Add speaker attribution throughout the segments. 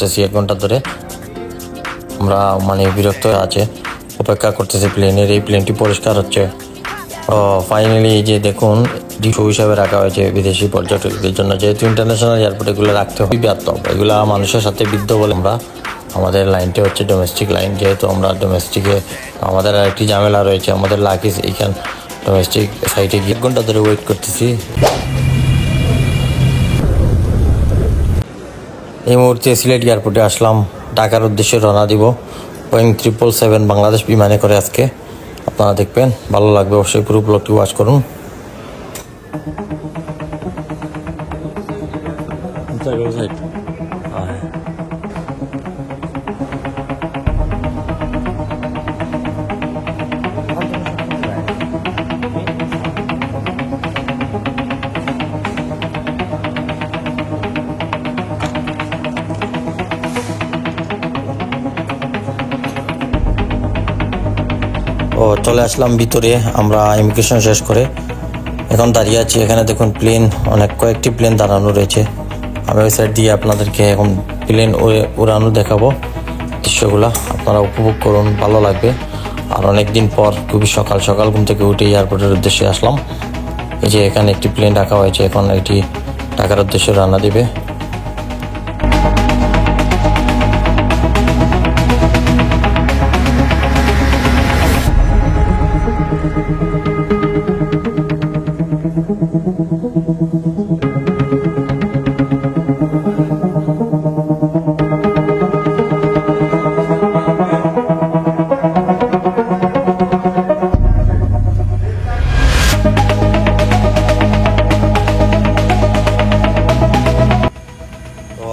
Speaker 1: করতেছি 1 ঘন্টা ধরে। আমরা বিরক্ত আছে, অপেক্ষা করতেছি প্লেনের। এই প্লেনটি পরিষ্কার হচ্ছে। ফাইনালি এই যে দেখুন, ডিশো হিসাবে রাখা হয়েছে বিদেশি পর্যটকদের জন্য। যেহেতু ইন্টারন্যাশনাল এয়ারপোর্ট, এগুলো রাখতে হবে বাধ্যব। এগুলা মানুষের সাথে বিদ্ধ বলে আমাদের লাইনটি হচ্ছে ডোমেস্টিক লাইন। যেহেতু আমরা ডোমেস্টিকে, আমাদের আরেকটি ঝামেলা রয়েছে। আমাদের লাকিস এইখান ডোমেস্টিক সাইটে গিয়ে 1 ঘন্টা ধরে ওয়েট করতেছি। এই মুহূর্তে সিলেট এয়ারপোর্টে আসলাম, ঢাকার উদ্দেশ্যে রওনা দিব। Boeing 777 বাংলাদেশ বিমানে করে আজকে। আপনারা দেখবেন, ভালো লাগবে অবশ্যই। পুরো ব্লগটি ওয়াচ করুন। চলে আসলাম ভিতরে আমরা ইমিগ্রেশন শেষ করে। এখন দাঁড়িয়ে আছি এখানে। দেখুন প্লেন, কয়েকটি প্লেন দাঁড়ানো রয়েছে। আমি ওই সাইড দিয়ে আপনাদেরকে এখন প্লেন উড়ানো দেখাবো। দৃশ্যগুলো আপনারা উপভোগ করুন, ভালো লাগবে। আর অনেকদিন পর খুবই সকাল সকাল ঘুম থেকে উঠে এয়ারপোর্টের উদ্দেশ্যে আসলাম। এই যে এখানে একটি প্লেন রাখা হয়েছে, এখন এটি ঢাকার উদ্দেশ্যে রওনা দিবে।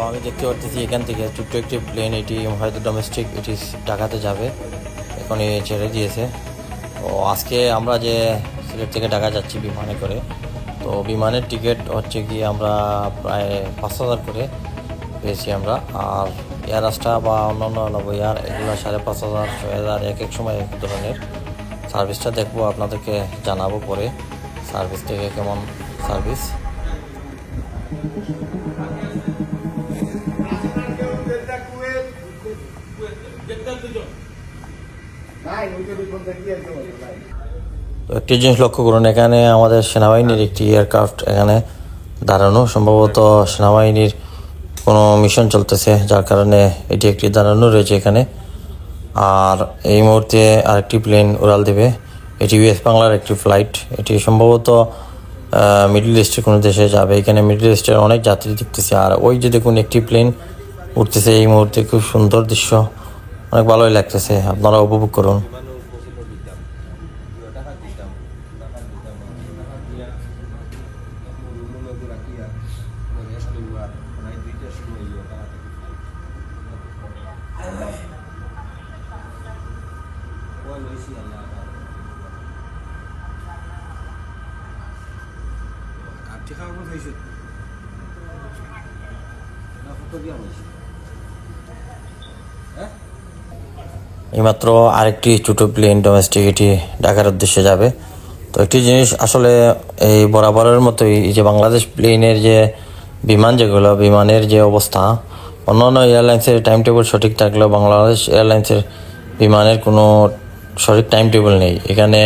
Speaker 1: আমি দেখতে পারতেছি এখান থেকে ছোট্ট একটি প্লেন, এটি হয়তো ডোমেস্টিক, এটি ঢাকাতে যাবে। এখন ছেড়ে দিয়েছে। তো আজকে আমরা যে সিলেট থেকে ঢাকা যাচ্ছি বিমানে করে, তো বিমানের টিকিট হচ্ছে কি আমরা প্রায় 5,000 করে পেয়েছি আমরা। আর এয়ার রাস্তা বা অন্যান্য এয়ার, এগুলো 5,500, 6,000, এক সময় এক ধরনের। সার্ভিসটা দেখবো, আপনাদেরকে জানাবো পরে সার্ভিস থেকে কেমন সার্ভিস। তো একটি জিনিস লক্ষ্য করুন, এখানে আমাদের সেনাবাহিনীর একটি এয়ারক্রাফট এখানে দাঁড়ানো। সম্ভবত সেনাবাহিনীর কোনো মিশন চলতেছে, যার কারণে এটি একটি দাঁড়ানো রয়েছে এখানে। আর এই মুহূর্তে আরেকটি প্লেন উড়াল দেবে। এটি ইউএস বাংলার একটি ফ্লাইট। এটি সম্ভবত মিডল ইস্টের কোনো দেশে যাবে। এখানে মিডল ইস্টের অনেক যাত্রী দেখতেছে। আর ওই যে দেখুন একটি প্লেন উঠতেছে এই মুহূর্তে, খুব সুন্দর দৃশ্য, অনেক ভালোই লাগতেছে। আপনারা উপভোগ করুন। এইমাত্র আরেকটি ছোট প্লেন ডোমেস্টিক, এটি ঢাকার উদ্দেশ্যে যাবে। তো একটি জিনিস আসলে এই বরাবরের মতোই, এই যে বাংলাদেশ প্লেনের যে বিমান, যেগুলো বিমানের যে অবস্থা, অন্যান্য এয়ারলাইন্সের টাইম টেবিল সঠিক থাকলেও বাংলাদেশ এয়ারলাইন্সের বিমানের কোনো সঠিক টাইম টেবিল নেই। এখানে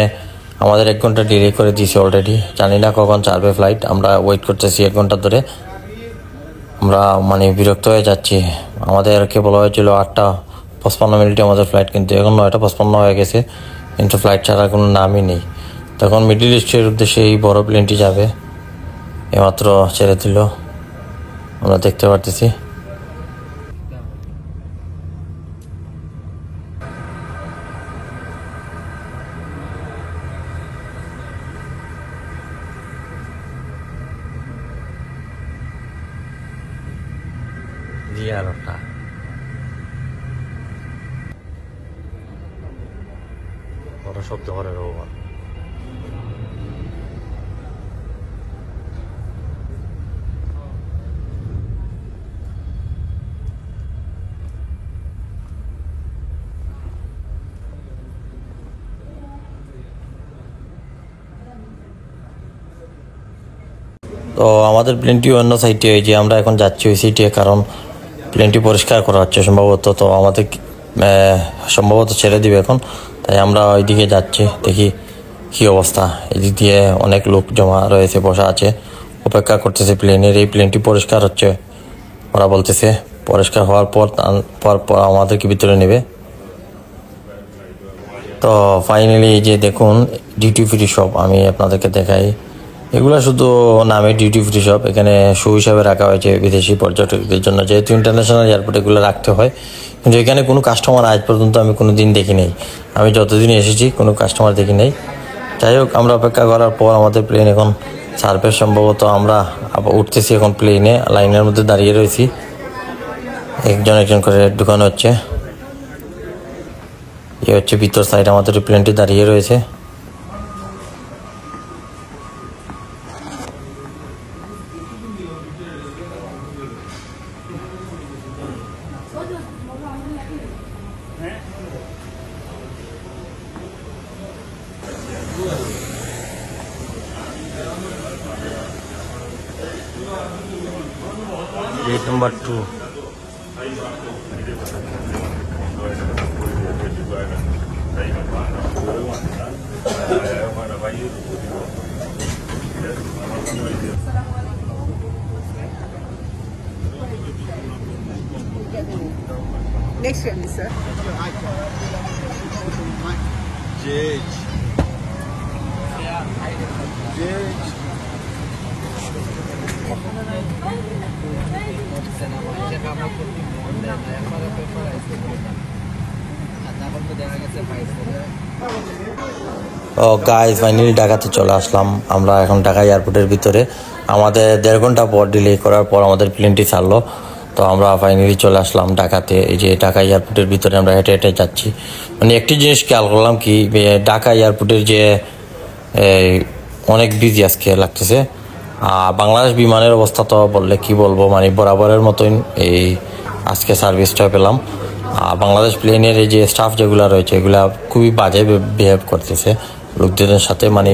Speaker 1: আমাদের 1 ঘন্টা ডিলে করে দিয়েছে অলরেডি। জানি না কখন ছাড়বে ফ্লাইট। আমরা ওয়েট করতেছি 1 ঘন্টা ধরে। আমরা বিরক্ত হয়ে যাচ্ছি। আমাদেরকে বলা হয়েছিল 8:55 আমাদের ফ্লাইট, কিন্তু এখন 9:55 হয়ে গেছে, কিন্তু ফ্লাইট ছাড়ার কোনো নামই নেই। তখন মিডল ইস্টের উদ্দেশ্যে এই বড় প্লেনটি যাবে। এইমাত্র ছেড়ে দিল, আমরা দেখতে পারতেছি। জিয়ারটা বড় শব্দ করে রোববার। তো আমাদের প্লেনটি অন্য সাইডে, যে আমরা এখন যাচ্ছি ওই সাইডে, কারণ প্লেনটি পরিষ্কার করা হচ্ছে সম্ভবত। তো আমাদের সম্ভবত ছেড়ে দিবে এখন, তাই আমরা ওইদিকে যাচ্ছি, দেখি কি অবস্থা। এদিক দিয়ে অনেক লোক জমা রয়েছে, বসা আছে, অপেক্ষা করতেছে প্লেনের। এই প্লেনটি পরিষ্কার হচ্ছে, ওরা বলতেছে পরিষ্কার হওয়ার পর আমাদেরকে ভিতরে নেবে। তো ফাইনালি এই যে দেখুন ডিউটি ফ্রি শপ, আমি আপনাদেরকে দেখাই। এগুলো শুধু নামে ডিউটি ফ্রি শপ, এখানে শো হিসাবে রাখা হয়েছে বিদেশি পর্যটকদের জন্য, যেহেতু ইন্টারন্যাশনাল এয়ারপোর্ট এগুলো রাখতে হয়। কিন্তু এখানে কোনো কাস্টমার আজ পর্যন্ত আমি কোনো দিন দেখি নেই, আমি যতদিন এসেছি কোনো কাস্টমার দেখি নেই। যাই হোক, আমরা অপেক্ষা করার পর আমাদের প্লেন এখন সার্ভেস, সম্ভবত আমরা উঠতেছি এখন প্লেনে, লাইনের মধ্যে দাঁড়িয়ে রয়েছি, একজন করে ঢুকানো হচ্ছে। এ হচ্ছে ভিতর সাইড, আমাদের প্লেনটি দাঁড়িয়ে রয়েছে। Gate number 2.
Speaker 2: Next family, sir.
Speaker 3: Jade.
Speaker 1: ও গাইজ, ফাইনালি ঢাকাতে চলে আসলাম আমরা। এখন ঢাকা এয়ারপোর্টের ভিতরে আমাদের 1.5 ঘন্টা পর ডিলে করার পর আমাদের প্লেনটি ছাড়লো। তো আমরা ফাইনালি চলে আসলাম ঢাকাতে। এই যে ঢাকা এয়ারপোর্টের ভিতরে আমরা হেঁটে হেঁটে যাচ্ছি। মানে একটি জিনিস খেয়াল করলাম কি, ঢাকা এয়ারপোর্টের যে অনেক বিজি আজকে লাগতেছে। বাংলাদেশ বিমানের অবস্থা তো বললে কি বলবো, মানে বরাবরের মতোই এই আজকে সার্ভিসটা পেলাম। বাংলাদেশ প্লেনের এই যে স্টাফ যেগুলো রয়েছে, এগুলা খুবই বাজে বিহেভ করতেছে লোকজনের সাথে। মানে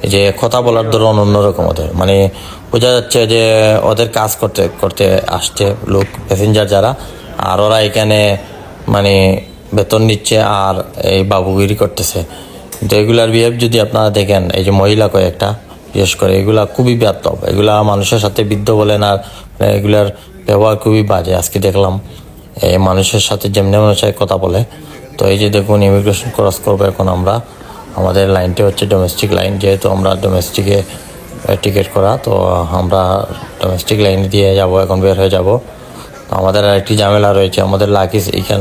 Speaker 1: এই যে কথা বলার ধরুন অন্যরকম ওদের, মানে বোঝা যাচ্ছে যে ওদের কাজ করতে করতে আসছে লোক, প্যাসেঞ্জার যারা, আর ওরা এখানে মানে বেতন নিচ্ছে আর এই বাবুগিরি করতেছে। কিন্তু এগুলার বিহেভ যদি আপনারা দেখেন, এই যে মহিলা কয়েকটা বিশেষ করে, এগুলা খুবই ব্যর্থ, এগুলা মানুষের সাথে বিদ্ধ বলেন, আর এগুলার ব্যবহার খুবই বাজে। আজকে দেখলাম এই মানুষের সাথে যেমনি মানুষের কথা বলে। তো এই যে দেখুন, ইমিগ্রেশন ক্রস করবো এখন আমরা। আমাদের লাইনটি হচ্ছে ডোমেস্টিক লাইন, যেহেতু আমরা ডোমেস্টিকে টিকিট করা, তো আমরা ডোমেস্টিক লাইন দিয়ে যাব, এখন বের হয়ে যাব। তো আমাদের আরেকটি ঝামেলা রয়েছে, আমাদের লাগেজ এইখান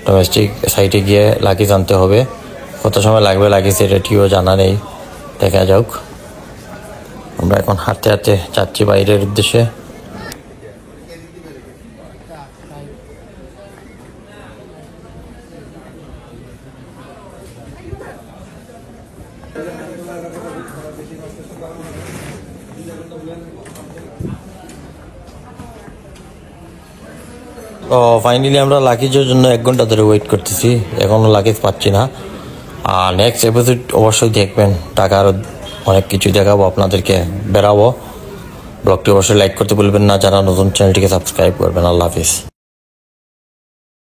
Speaker 1: ডোমেস্টিক সাইটে গিয়ে লাগেজ আনতে হবে। কত সময় লাগবে লাগেজ এটিও জানা নেই, দেখা যাক। আমরা এখন হাঁটতে হাঁটতে যাচ্ছি বাইরের উদ্দেশ্যে। তো ফাইনালি আমরা লাগেজের জন্য 1 ঘন্টা ধরে ওয়েট করতেছি, এখনও লাগেজ পাচ্ছি না। আর নেক্সট এপিসোড অবশ্যই দেখবেন, টাকার অনেক কিছু দেখাবো আপনাদেরকে, বেরাবো। ব্লগটি অবশ্যই লাইক করতে ভুলবেন না, যারা নতুন চ্যানেলটিকে সাবস্ক্রাইব করবেন। আল্লাহ হাফিজ।